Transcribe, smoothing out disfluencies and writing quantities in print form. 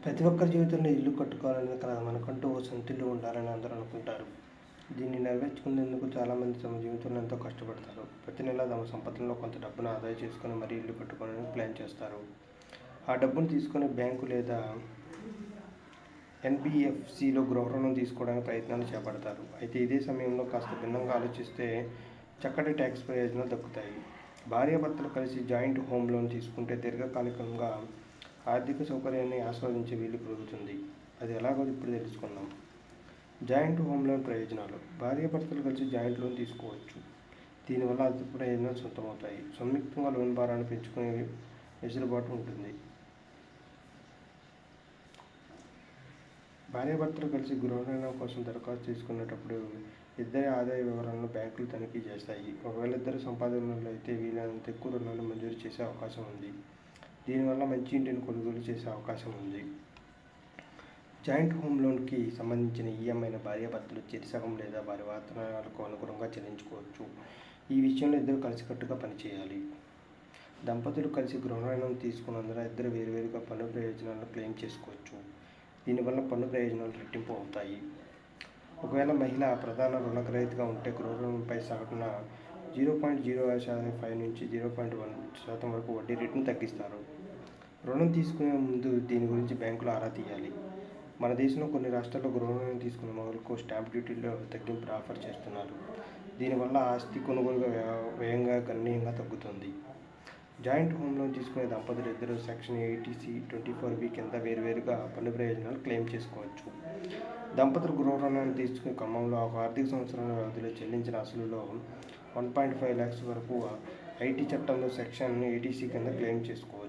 ప్రతి ఒక్కరి జీవితంలో ఇల్లు కట్టుకోవాలని కల మనకంటూ ఓ సొంత ఇల్లు ఉండాలని అందరూ అనుకుంటారు. దీన్ని నెరవేర్చుకునేందుకు చాలామంది తమ జీవితంలో ఎంతో కష్టపడతారు. ప్రతి నెల తమ సంపాదనలో కొంత డబ్బును ఆదా చేసుకొని మరీ ఇల్లు కట్టుకోవాలని ప్లాన్ చేస్తారు. ఆ డబ్బును తీసుకొని బ్యాంకు లేదా ఎన్బిఎఫ్సిలో గృహ రుణం తీసుకోవడానికి ప్రయత్నాలు చేపడతారు. అయితే ఇదే సమయంలో కాస్త భిన్నంగా ఆలోచిస్తే చక్కటి ట్యాక్స్ ప్రయోజనాలు దక్కుతాయి. భార్యాభర్తలు కలిసి జాయింట్ హోమ్ లోన్ తీసుకుంటే దీర్ఘకాలికంగా ఆర్థిక సౌకర్యాన్ని ఆస్వాదించే వీలు కలుగుతుంది. అది ఎలాగో ఇప్పుడు తెలుసుకుందాం. జాయింట్ హోమ్ లోన్ ప్రయోజనాలు. భార్యాభర్తలు కలిసి జాయింట్ లోన్ తీసుకోవచ్చు. దీనివల్ల అధిక ప్రయోజనాలు సొంతమవుతాయి. సంయుక్తంగా లోన్ భారాన్ని పెంచుకునే వెసులుబాటు ఉంటుంది. భార్యాభర్తలు కలిసి గృహ రుణం కోసం దరఖాస్తు చేసుకునేటప్పుడు ఇద్దరి ఆదాయ వివరాలను బ్యాంకులు తనిఖీ చేస్తాయి. ఒకవేళ ఇద్దరు సంపాదనలు అయితే వీలైనంత ఎక్కువ రుణాలు మంజూరు చేసే అవకాశం ఉంది. దీనివల్ల మంచి ఇంటిని కొనుగోలు చేసే అవకాశం ఉంది. జాయింట్ హోమ్ లోన్కి సంబంధించిన ఈఎంఐను భార్యాభర్తలు చెరిసగం లేదా వారి వేతనాలకు అనుగుణంగా చెల్లించుకోవచ్చు. ఈ విషయంలో ఇద్దరు కలిసికట్టుగా పనిచేయాలి. దంపతులు కలిసి గృహ రుణం తీసుకున్నందున ఇద్దరు వేరువేరుగా పన్ను ప్రయోజనాలను క్లెయిమ్ చేసుకోవచ్చు. దీనివల్ల పన్ను ప్రయోజనాలు రెట్టింపు అవుతాయి. ఒకవేళ మహిళ ప్రధాన రుణగ్రహీతగా ఉంటే గృహ రుణంపై సగటున 0.05% నుంచి 0.1% వరకు వడ్డీ రేటును తగ్గిస్తారు. రుణం తీసుకునే ముందు దీని గురించి బ్యాంకులు ఆరా తీయాలి. మన దేశంలో కొన్ని రాష్ట్రాల్లో గృహ రుణం తీసుకున్న మహిళలకు స్టాంప్ డ్యూటీలో తగ్గింపు ఆఫర్ చేస్తున్నారు. దీనివల్ల ఆస్తి కొనుగోలు వ్యయంగా గణనీయంగా తగ్గుతుంది. జాయింట్ హోమ్ లోన్ తీసుకునే దంపతులు ఇద్దరు సెక్షన్ 80C-24B కింద వేరువేరుగా పన్ను ప్రయోజనాలు క్లెయిమ్ చేసుకోవచ్చు. దంపతులు గృహ రుణాన్ని తీసుకునే క్రమంలో ఒక ఆర్థిక సంవత్సరాల వ్యవధిలో చెల్లించిన అసలులో 1.5 lakhs వరకు ఐటీ చట్టంలో సెక్షన్ 80C కింద క్లెయిమ్ చేసుకోవచ్చు.